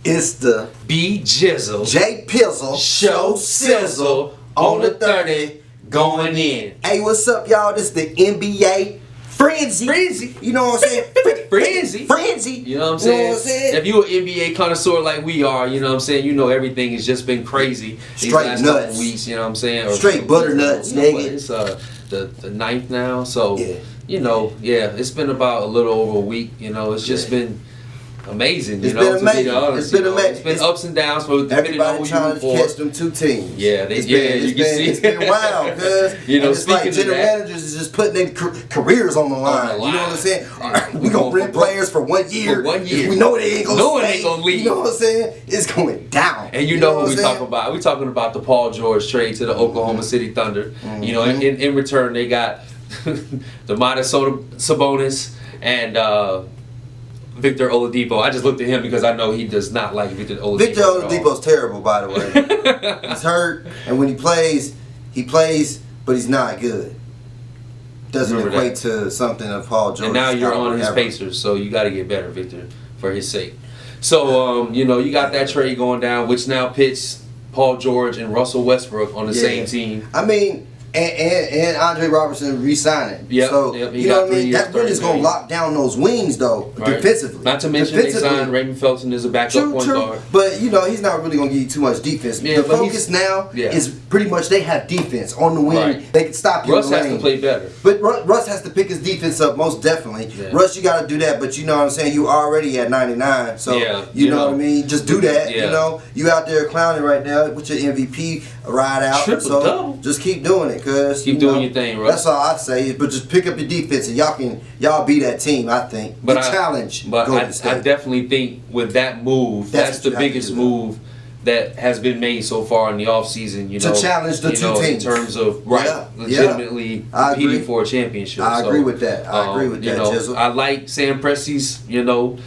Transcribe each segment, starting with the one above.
It's the Gizzle J Pizzle Show Sizzle on the 30 going in. Hey, what's up, y'all? This is the NBA Frenzy. You know what I'm saying? Frenzy. You know what I'm saying? If you an NBA connoisseur like we are, you know what I'm saying? You know everything has just been crazy. These Straight last nuts. couple weeks, you know what I'm saying? Straight butternuts, nigga. It's the 9th now, so yeah. You know, yeah, it's been about a little over a week. You know, it's just been amazing. You It's know, been amazing. To be honest, It's been amazing. It's been ups and downs for everybody trying to catch them two teams. Yeah, you can see it's been wild, cuz. You know, it's like general managers is just putting their careers on the line. You know what I'm saying? Yeah. We gonna rent players for 1 year. We know they ain't gonna no one ain't gonna leave. You know what I'm saying? It's going down. And you know what we talking about? We talking about the Paul George trade to the Oklahoma City Thunder. You know, in return they got the Sabonis and Victor Oladipo. I just looked at him because I know he does not like Victor Oladipo. Victor Oladipo's terrible, by the way. He's hurt, and when he plays, but he's not good. Doesn't equate to something of Paul George. And now you're on his Pacers, so you got to get better, Victor, for his sake. So, you know, you got that trade going down, which now pits Paul George and Russell Westbrook on the same team. I mean, and Andre Robertson re-signing. Yep, so, you know what I mean? That really is going to lock down those wings, though, defensively. Not to mention they signed Raymond Felton as a backup point guard. But, you know, he's not really going to give you too much defense. The focus now is pretty much they have defense on the wing. They can stop you in the lane. Russ has to play better. But Russ has to pick his defense up, most definitely. Russ, you got to do that. But you know what I'm saying? You already at 99. So, you know what I mean? Just do that. You know? You out there clowning right now with your MVP ride out. Triple-double. Just keep doing it. Keep doing your thing, Russ. That's all I'd say. But just pick up your defense and y'all be that team, I think. But challenge. But I definitely think with that move, that's the biggest move that has been made so far in the offseason, you know. To challenge the two teams. In terms of legitimately competing for a championship. I agree with that. I agree with that, Gizzle. I like Sam Presti's, you know,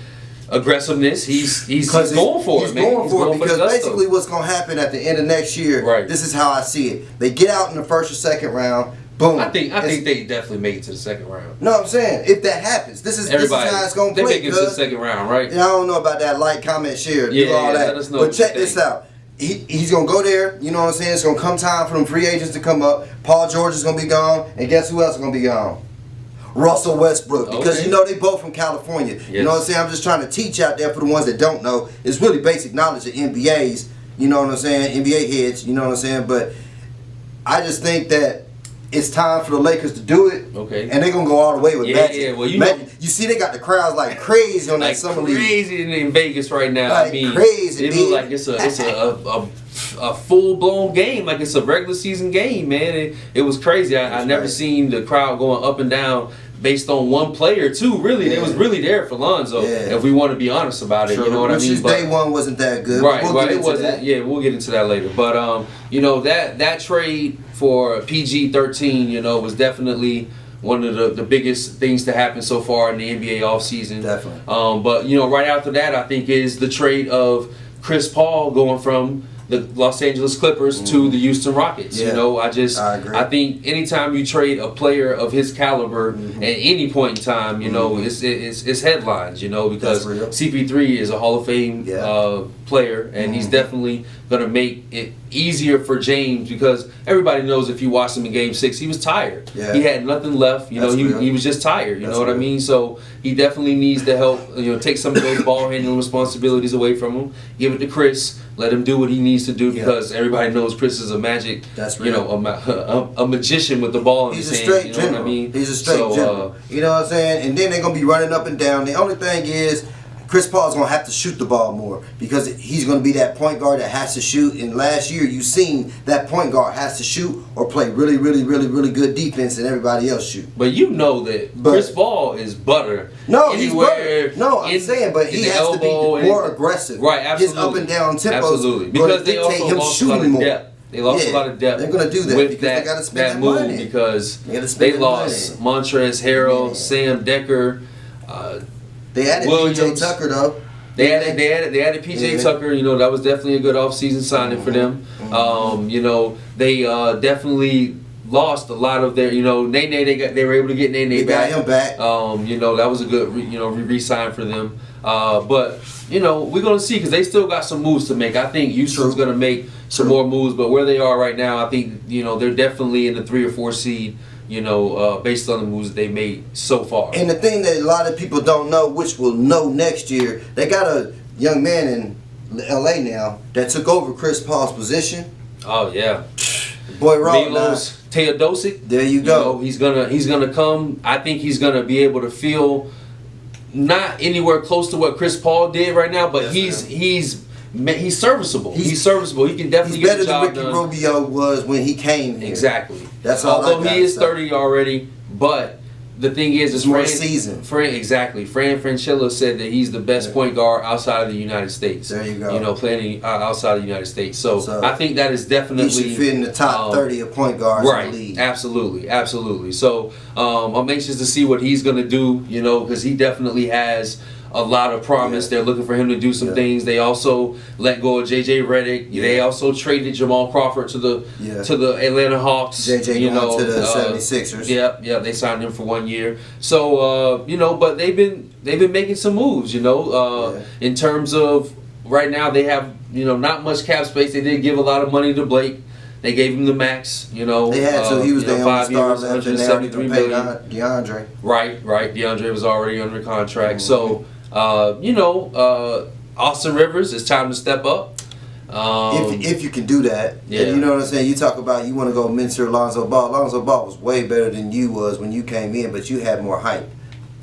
aggressiveness. He's going for it, man. He's going for it because basically what's going to happen at the end of next year, this is how I see it. They get out in the first or second round, boom. I think they definitely make it to the second round. No, I'm saying, if that happens, this is how it's going to play. They make it to the second round, right? Yeah, I don't know about that. Like, comment, share, do all that. Let us know but check this out. He's going to go there, you know what I'm saying? It's going to come time for them free agents to come up. Paul George is going to be gone, and guess who else is going to be gone? Russell Westbrook, because you know they both from California. You know what I'm saying? I'm just trying to teach out there for the ones that don't know. It's really basic knowledge of NBAs, you know what I'm saying? NBA heads, you know what I'm saying? But I just think that it's time for the Lakers to do it. And they're going to go all the way with Magic. Well, you see they got the crowds like crazy on that summer league. Crazy in Vegas right now. Like, I mean, crazy. It looks like it's a full-blown game, like it's a regular season game, man. It was crazy. I never seen the crowd going up and down based on one player, too. Really, they was really there for Lonzo. If we want to be honest about it, you know what I mean. But day one wasn't that good. Right, it wasn't. Yeah, we'll get into that later. But you know that trade for PG-13, you know, was definitely one of the biggest things to happen so far in the NBA offseason. Definitely. But you know, right after that, I think is the trade of Chris Paul going from the Los Angeles Clippers to the Houston Rockets. You know, I agree. I think anytime you trade a player of his caliber at any point in time, you know, it's headlines, you know, because CP3 is a Hall of Fame player, and he's definitely going to make it easier for James, because everybody knows if you watched him in Game 6, he was tired. He had nothing left. You know, he was just tired. You know what I mean? So he definitely needs to help, you know, take some of those ball handling responsibilities away from him. Give it to Chris. Let him do what he needs to do, because everybody knows Chris is a magic, you know, a magician with the ball in his hand. He's a straight general. What I mean? He's a straight general. You know what I'm saying? And then they're going to be running up and down. The only thing is, Chris Paul's going to have to shoot the ball more, because he's going to be that point guard that has to shoot. And last year, you've seen that point guard has to shoot or play really, really, really, really good defense, and everybody else shoot. But you know that Chris Paul is butter. No, he's butter. No, I'm saying, but he has to be more aggressive. Right, absolutely. His up and down tempos. Absolutely. Because they also lost a lot of depth. They lost a lot of depth. They're going to do that with because they got to spend that that move money. Because they lost Montrezl Harrell, Sam Decker, they added PJ Tucker, though. They added PJ Tucker. You know, that was definitely a good offseason signing for them. You know, they definitely lost a lot of their, Nene. They were able to get Nene back. Got him back. That was a good, re-sign for them. But we're gonna see because they still got some moves to make. I think Houston's gonna make some more moves, but where they are right now, I think they're definitely in the 3 or 4 seed. Based on the moves that they made so far. And the thing that a lot of people don't know, which we'll know next year, they got a young man in LA now that took over Chris Paul's position. Oh yeah, boy, Milos Teodosic. There you go. He's gonna come. I think he's gonna be able to feel not anywhere close to what Chris Paul did right now, but he's serviceable. He's serviceable. He can definitely get the job done. He's better than Ricky Rubio was when he came here. Exactly. That's all. Although he is 30 already, but the thing is more season. Fran Francella said that he's the best point guard outside of the United States. There you go. Playing outside of the United States. So I think that is definitely he should fit in the top 30 of point guards in the league. Absolutely. So I'm anxious to see what he's gonna do. Because he definitely has a lot of promise. They're looking for him to do some things. They also let go of JJ Redick. They also traded Jamal Crawford to the Atlanta Hawks. JJ going to the 76ers. Yeah, they signed him for 1 year. So but they've been making some moves. In terms of right now they have not much cap space. They did give a lot of money to Blake. They gave him the max, They had so he was the only star left, and they already paid DeAndre. Right. DeAndre was already under contract. So, Austin Rivers, it's time to step up. If you can do that, and you know what I'm saying. You talk about you want to go mentor Lonzo Ball. Lonzo Ball was way better than you was when you came in, but you had more hype.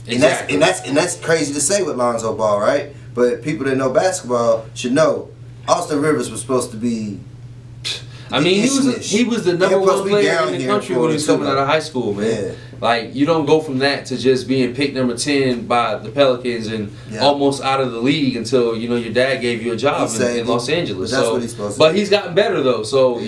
Exactly. And that's crazy to say with Lonzo Ball, right? But people that know basketball should know Austin Rivers was supposed to be. I mean, he was the number one player in the country when he was coming out of high school, man. Yeah. Like, you don't go from that to just being picked number 10 by the Pelicans and almost out of the league until, your dad gave you a job in Los Angeles. That's what he's supposed to But he's gotten better, though. So,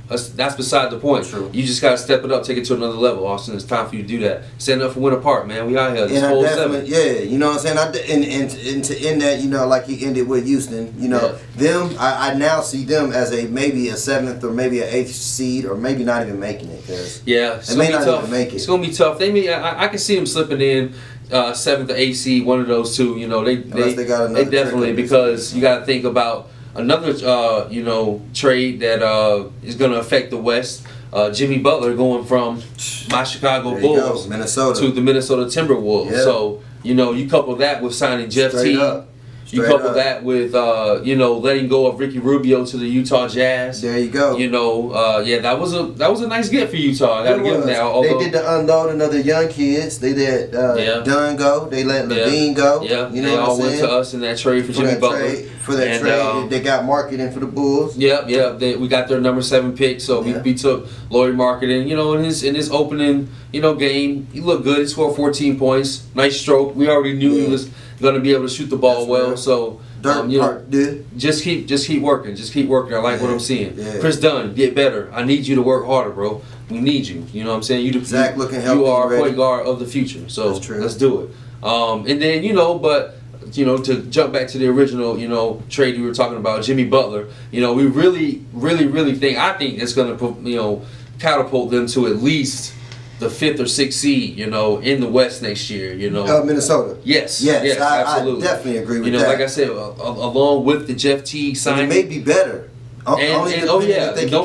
that's beside the point. True. You just got to step it up, take it to another level, Austin. It's time for you to do that. Stand up for Winter Park, man. We out here. This whole 7. You know what I'm saying? And to end that, like he ended with Houston, them, I now see them as maybe a 7th or maybe an 8th seed or maybe not even making it. It's may going to be not tough. even make it. It's going to be tough. I can see them slipping in 7th or 8th seed, one of those two. They definitely, because you got to think about another, trade that is going to affect the West. Jimmy Butler going from my Chicago Bulls to the Minnesota Timberwolves. Yep. So, you couple that with signing Jeff Teague. You couple that with, letting go of Ricky Rubio to the Utah Jazz. There you go. That was a nice get for Utah. I got to give them that. They did the unloading of the young kids. They let Dunn go. They let Levine go. Yeah, they all went to us in that trade for Jimmy Butler. For that trade, they got marketing for the Bulls. We got their number 7 pick, so we took Laurie Marketing. In his opening, game, he looked good. He scored 14 points, nice stroke. We already knew he was going to be able to shoot the ball well. So just keep working. Just keep working. I like what I'm seeing. Yeah. Chris Dunn, get better. I need you to work harder, bro. We need you. You know what I'm saying? Zach looking healthy. You are a point guard of the future. So let's do it. And then but. To jump back to the original, trade we were talking about, Jimmy Butler, we really think, I think it's going to, catapult them to at least the 5th or 6th seed, in the West next year, Minnesota. Yes, I absolutely. definitely agree with that. Like I said, along with the Jeff Teague signing. It may be better. And don't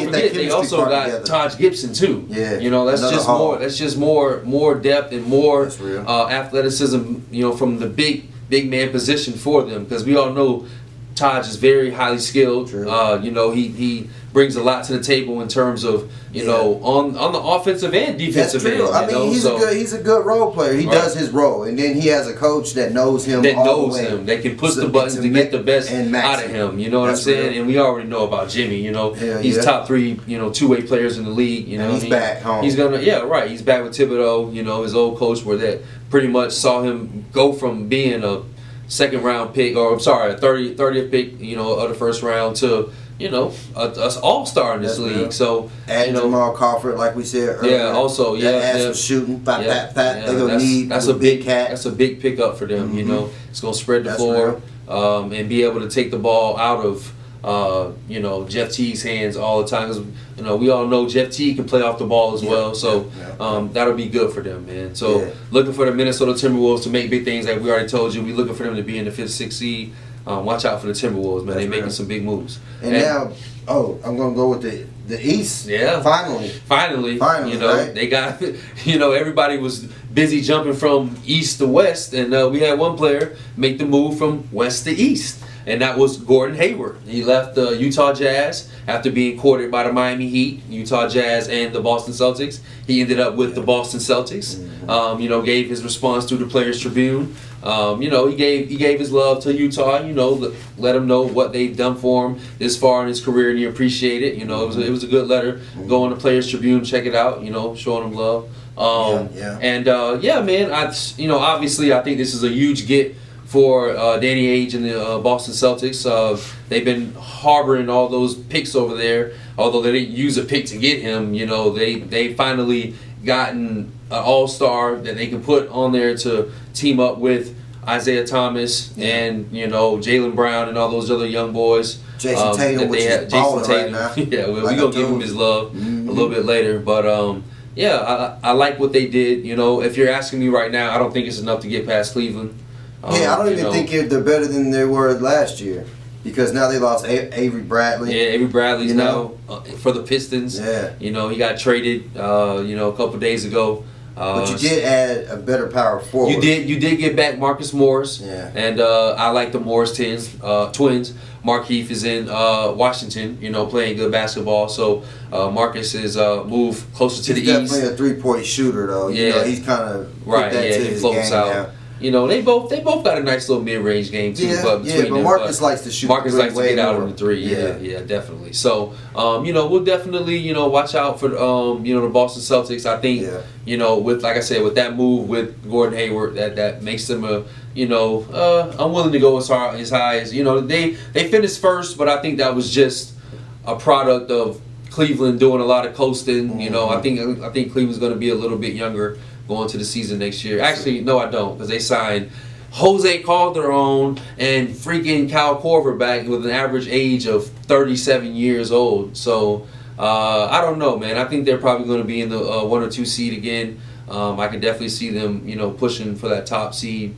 forget they also got Taj Gibson too. That's just more depth and more athleticism, from the big man position for them, because we all know Taj is very highly skilled. He brings a lot to the table in terms of on the offensive and defensive end. I mean, he's a good role player. He does his role, and then he has a coach that knows him. They can push the buttons to get the best out of him. You know what I'm saying? And we already know about Jimmy. He's top 3 2-way players in the league. And he's back home. He's gonna He's back with Thibodeau. His old coach, where that pretty much saw him go from being a 2nd round pick, or I'm sorry, a 30th pick, of the 1st round to an all-star in this league. Real. So Jamal Crawford, like we said earlier. Add some shooting. They're gonna need that's a big cat. That's a big pickup for them. It's gonna spread the floor and be able to take the ball out of you know, Jeff Teague's hands all the time. 'Cause, you know, we all know Jeff Teague can play off the ball as well, so that'll be good for them, man. So looking for the Minnesota Timberwolves to make big things. Like we already told you, we looking for them to be in the 5th, 6th seed. Watch out for the Timberwolves, man. They're making some big moves. And now, I'm gonna go with the East. Yeah. Finally. You know, right? they got. You know, everybody was busy jumping from East to West, and we had one player make the move from West to East. And that was Gordon Hayward. He left the Utah Jazz after being courted by the Miami Heat, Utah Jazz, and the Boston Celtics. He ended up with the Boston Celtics. You know, gave his response to the Players Tribune. You know, he gave his love to Utah. You know, let him know what they've done for him this far in his career, and he appreciated it. You know, it was a good letter. Go on the Players Tribune, check it out. You know, showing him love. And yeah, man. You know, obviously, I think this is a huge get for Danny Ainge and the Boston Celtics. They've been harboring all those picks over there. Although they didn't use a pick to get him, you know, they finally gotten an all-star that they can put on there to team up with Isaiah Thomas and, you know, Jaylen Brown and all those other young boys. Jason Tatum, which is balling right now. Yeah, we're going to give him his love a little bit later. But, yeah, I like what they did. You know, if you're asking me right now, I don't think it's enough to get past Cleveland. I don't even think they're better than they were last year, because now they lost Avery Bradley. Yeah, Avery Bradley's now for the Pistons. Yeah, you know, he got traded. You know, a couple days ago. But you did add a better power forward. You did get back Marcus Morris. Yeah, and I like the Morris twins. Markieff is in Washington, you know, playing good basketball. So Marcus is moved closer to the east. He's definitely a 3-point shooter, though. Yeah, you know, he's kind of put that to his game now. You know, they both got a nice little mid-range game too. But Marcus likes to shoot. Marcus likes to get out of the three. Yeah, definitely. So, you know, we'll definitely, you know, watch out for, you know, the Boston Celtics. I think, you know, with, like I said, with that move with Gordon Hayward, that makes them a, you know, I'm willing to go as high as, you know, they finished first, but I think that was just a product of Cleveland doing a lot of coasting. You know, I think Cleveland's going to be a little bit younger going to the season next year. Actually, no, I don't, because they signed Jose Calderon and freaking Kyle Korver back with an average age of 37 years old. So I don't know, man. I think they're probably going to be in the 1 or 2 seed again. I can definitely see them, you know, pushing for that top seed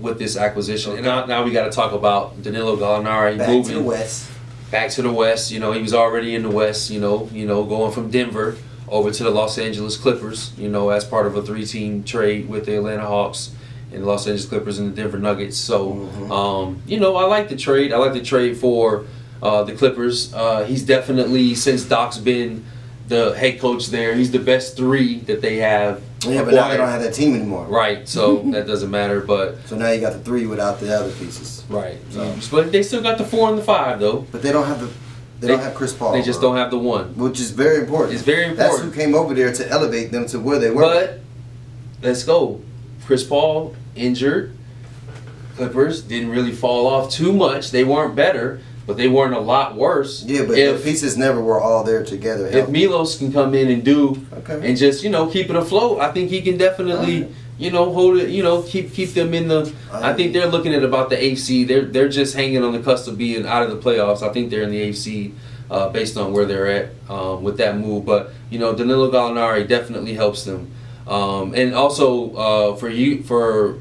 with this acquisition. And now we got to talk about Danilo Gallinari moving to the West. Back to the West. You know, he was already in the West. You know, going from Denver over to the Los Angeles Clippers, you know, as part of a 3-team trade with the Atlanta Hawks and the Los Angeles Clippers and the Denver Nuggets. So, you know, I like the trade. I like the trade for the Clippers. He's definitely, since Doc's been the head coach there, he's the best 3 that they have. Yeah, but now they don't have that team anymore. Right, so that doesn't matter. But so now you got the 3 without the other pieces. Right. But they still got the 4 and the 5, though. But they don't have the... They don't have Chris Paul. They just don't have the 1. Which is very important. It's very important. That's who came over there to elevate them to where they were. But, let's go. Chris Paul injured. Clippers didn't really fall off too much. They weren't better, but they weren't a lot worse. Yeah, but the pieces never were all there together. If Milos can come in and do, and just, you know, keep it afloat, I think he can definitely... You know, hold it. You know, keep them in the. I think they're looking at about the AFC. They're just hanging on the cusp of being out of the playoffs. I think they're in the AFC based on where they're at with that move. But you know, Danilo Gallinari definitely helps them. And also for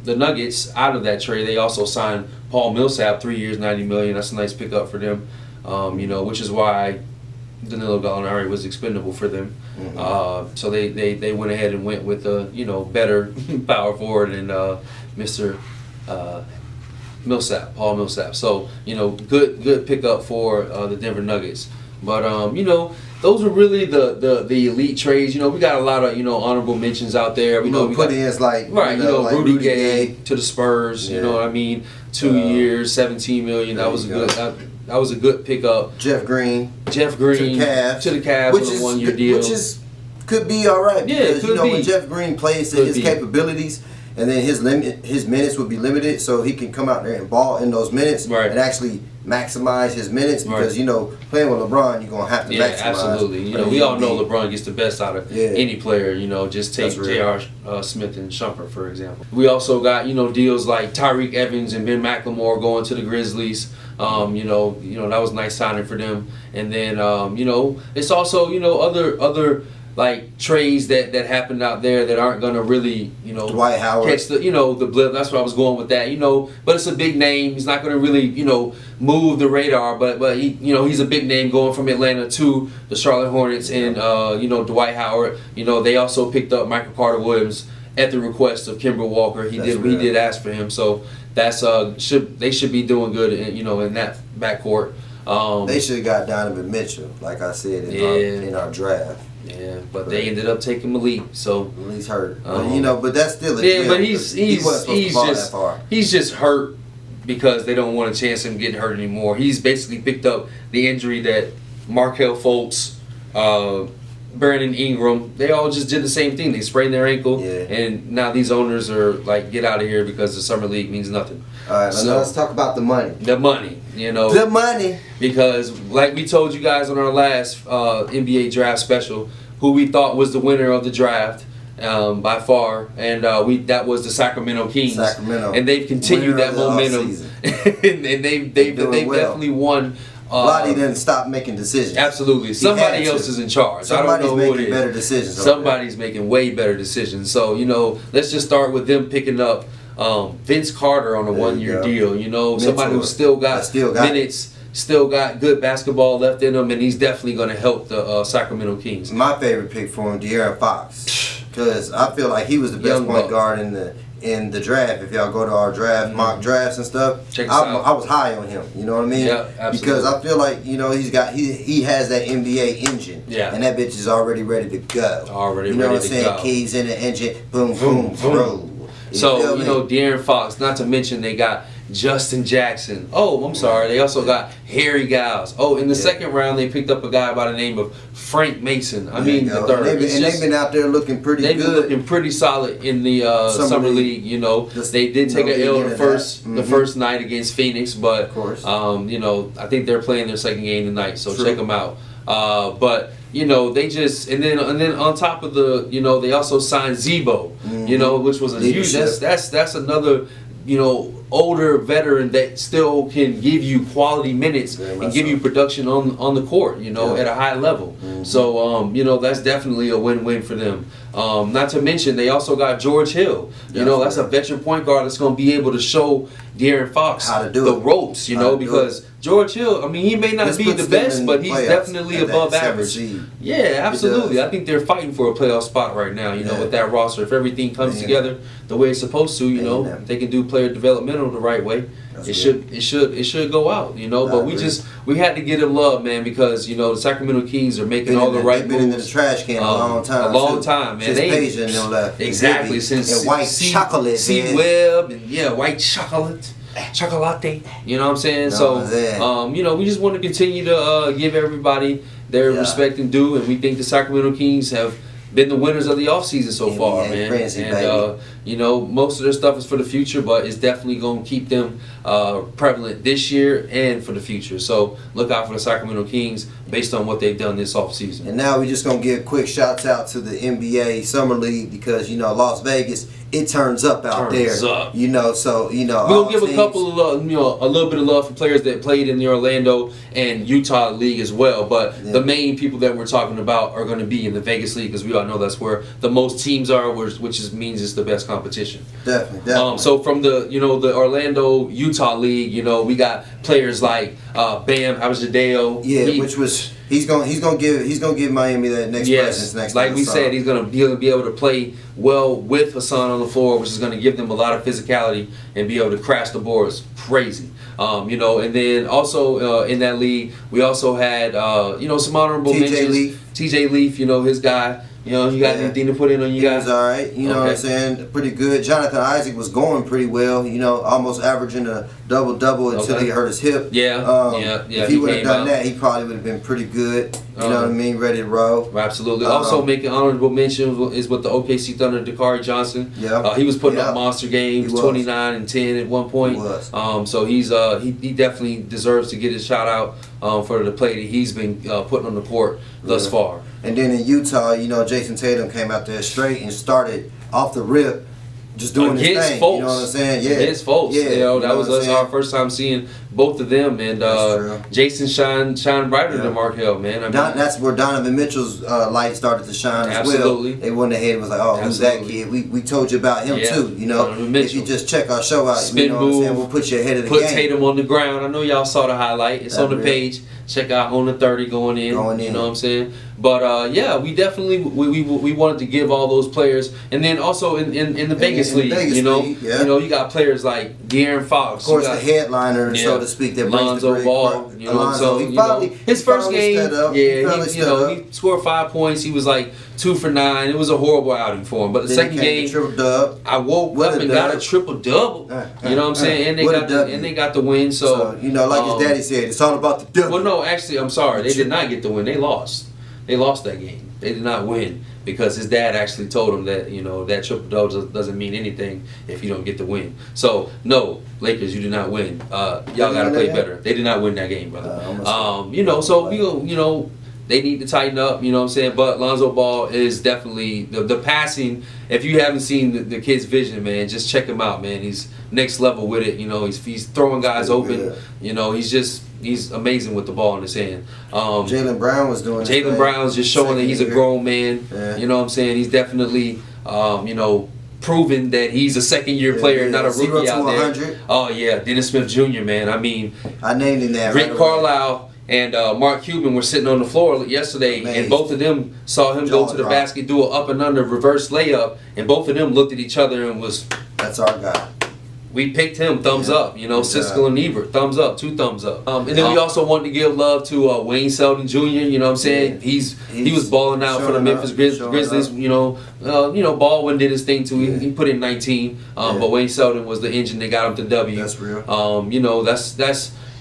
the Nuggets, out of that trade, they also signed Paul Millsap, 3 years, $90 million. That's a nice pickup for them. You know, which is why Danilo Gallinari was expendable for them. So they went ahead and went with a, you know, better power forward and Mr. Millsap, Paul Millsap. So, you know, good pickup for the Denver Nuggets. But you know, those are really the elite trades. You know, we got a lot of, you know, honorable mentions out there. We put in like right, you know, like Rudy Gay to the Spurs. You know what I mean? 2 years, $17 million. That was a good. That was a good pickup. Jeff Green to the Cavs with a 1-year deal, which could be all right. Yeah, because, you know, when Jeff Green plays to his capabilities, and then his minutes would be limited, so he can come out there and ball in those minutes and actually maximize his minutes because playing with LeBron, you're gonna have to maximize. Absolutely. We all know LeBron gets the best out of any player. Just take J.R. Smith and Shumpert for example. We also got deals like Tyreek Evans and Ben McLemore going to the Grizzlies. That was a nice signing for them. And then it's also other like trades that happened out there that aren't gonna really Dwight Howard catch the the blip. That's where I was going with that. But it's a big name. He's not gonna really move the radar. But he he's a big name going from Atlanta to the Charlotte Hornets and Dwight Howard. They also picked up Michael Carter Williams at the request of Kemba Walker. He did ask for him. So that's they should be doing good in that backcourt. They should have got Donovan Mitchell, like I said in our draft. Yeah, but they ended up taking Malik, so Malik's hurt. But that's still a but he's just hurt because they don't want to chance him getting hurt anymore. He's basically picked up the injury that Markelle Fultz, Brandon Ingram, they all just did the same thing. They sprained their ankle, and now these owners are like, get out of here because the summer league means nothing. All right, so let's talk about the money. The money, The money. Because like we told you guys on our last NBA draft special, who we thought was the winner of the draft by far, and that was the Sacramento Kings. And they've continued that momentum, and they've definitely won. Vlade didn't stop making decisions. Absolutely. Somebody else is in charge. Somebody's I don't know who it making is. better decisions. Somebody's making way better decisions. So, let's just start with them picking up Vince Carter on a one-year deal. Somebody who's still got minutes, still got good basketball left in him, and he's definitely going to help the Sacramento Kings. My favorite pick for him, De'Aaron Fox, because I feel like he was the best point guard in the draft. If y'all go to our draft, mock drafts and stuff, I was high on him. You know what I mean? Yeah, absolutely. Because I feel like he has that NBA engine. Yeah. And that bitch is already ready to go. Already ready to go. You know what I'm saying? Go. Keys in the engine, boom, boom, boom. So De'Aaron Fox. Not to mention they got Justin Jackson. Oh, I'm sorry. They also got Harry Giles. Oh, in the second round they picked up a guy by the name of Frank Mason. I mean the third. They've been out there looking pretty good. They've been looking pretty solid in the summer league. They did take an L the first night against Phoenix, but of course. I think they're playing their second game tonight, so check them out. But they just and then on top of they also signed Zebo, which was a huge. That's another older veteran that still can give you quality minutes and give you production on the court, at a high level. So that's definitely a win-win for them. Not to mention they also got George Hill. That's a veteran point guard that's going to be able to show De'Aaron Fox how to do the ropes, because George Hill, he may not be the best, but he's definitely above average. Yeah, absolutely. I think they're fighting for a playoff spot right now, with that roster. If everything comes together the way it's supposed to, they can do player developmental the right way. It should go out, but we had to get him love, man, because the Sacramento Kings are making all the right moves. They've been in the trash can a long time. A long time, man. Since Page and them left. Exactly, since White Chocolate, C Webb and White Chocolate. Chocolate, you know what I'm saying? We just want to continue to give everybody their respect and due, and we think the Sacramento Kings have been the winners of the offseason so far, man. Frenzy, and most of their stuff is for the future, but it's definitely going to keep them prevalent this year and for the future. So look out for the Sacramento Kings based on what they've done this offseason. And now we're just going to give quick shouts out to the NBA Summer League because, Las Vegas, it turns up out there. Up. We're gonna give a couple of a little bit of love for players that played in the Orlando and Utah League as well. But the main people that we're talking about are going to be in the Vegas League because we all know that's where the most teams are, which means it's the best competition. Definitely. So from the the Orlando Utah League, we got players like Bam Adebayo. He's gonna give Miami that next presence next like time. We said, he's gonna be able to play well with Hassan on the floor, which is gonna give them a lot of physicality and be able to crash the boards crazy. And then also in that league we also had some honorable mentions. TJ Leaf, his guy. You got anything to put in on you guys? He was all right. You know what I'm saying? Pretty good. Jonathan Isaac was going pretty well. Almost averaging a double-double until he hurt his hip. If he would have done that, he probably would have been pretty good. You know what I mean? Ready to roll. Absolutely. Also making honorable mention is with the OKC Thunder, Dakari Johnson. Yeah. He was putting up monster games, 29 and 10 at one point. He was. So he definitely deserves to get his shout out for the play that he's been putting on the court thus far. And then in Utah, you know, Jason Tatum came out there straight and started off the rip. Just doing his thing, folks. you know what I'm saying? Yeah, against folks. Yeah, you know, that was our first time seeing both of them, and Jason shine brighter than Markelle, man. I mean, that's where Donovan Mitchell's light started to shine as well. They went ahead and was like, "Oh, who's that kid? We told you about him too." You know, if you just check our show out, you know what I'm saying? We'll put you ahead of the game. Put Tatum on the ground. I know y'all saw the highlight. It's on the page. Check out on the 30 going in. You know what I'm saying? But yeah, we definitely we wanted to give all those players, and then also in the Vegas League, you know, you got players like De'Aaron Fox. Of course, the headliner, so to speak, that brings the Ball. You know, so his first game, he scored 5 points. He was like 2 for 9. It was a horrible outing for him. But the second game, I woke up and got a triple double. You know what I'm saying? And they got the win. So you know, like his daddy said, it's all about the double. Well, no, actually, I'm sorry, they did not get the win. They lost. They lost that game. They did not win because his dad actually told him that, you know, that triple double doesn't mean anything if you don't get the win. So no, Lakers, you did not win. Y'all got to play better. They did not win that game, brother. You know, so you know, they need to tighten up. You know what I'm saying? But Lonzo Ball is definitely the passing. If you haven't seen the kid's vision, man, just check him out, man. He's next level with it. You know, he's throwing guys open. You know, he's amazing with the ball in his hand. Jaylen Brown was doing. Jaylen Brown's just showing that he's a grown man. You know what I'm saying? He's definitely, you know, proven that he's a second-year player, not a rookie out there. Oh yeah, Dennis Smith Jr. Man, I mean, I named him that. Rick Carlisle and Mark Cuban were sitting on the floor yesterday, and both of them saw him go to the basket, do an up and under reverse layup, and both of them looked at each other and was, "That's our guy." We picked him, thumbs up. You know, Siskel and Ebert, thumbs up, 2 thumbs up. And then we also wanted to give love to Wayne Selden Jr. You know what I'm saying? He was balling out for the Memphis Grizzlies. You know, Baldwin did his thing too. He put in 19, but Wayne Selden was the engine that got him to W. That's real. You know, that's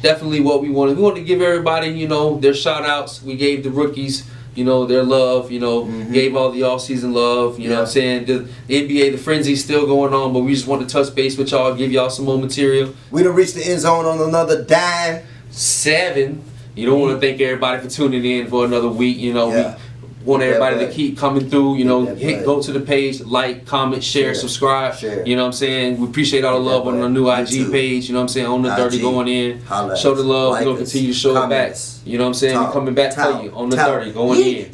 definitely what we wanted. We wanted to give everybody, you know, their shout outs. We gave the rookies, you know, their love, you know, gave all the offseason love, you know what I'm saying? The NBA, the frenzy's still going on, but we just want to touch base with y'all, give y'all some more material. We done reached the end zone on another dime. 7. You don't want to thank everybody for tuning in for another week, you know. We want everybody to keep coming through, you know, go to the page, like, comment, share, subscribe. You know what I'm saying? We appreciate all the love on the new IG page, you know what I'm saying? On the 30 going in. Show the love, we're going to continue to show it back. You know what I'm saying? We're coming back for you on the 30 going in.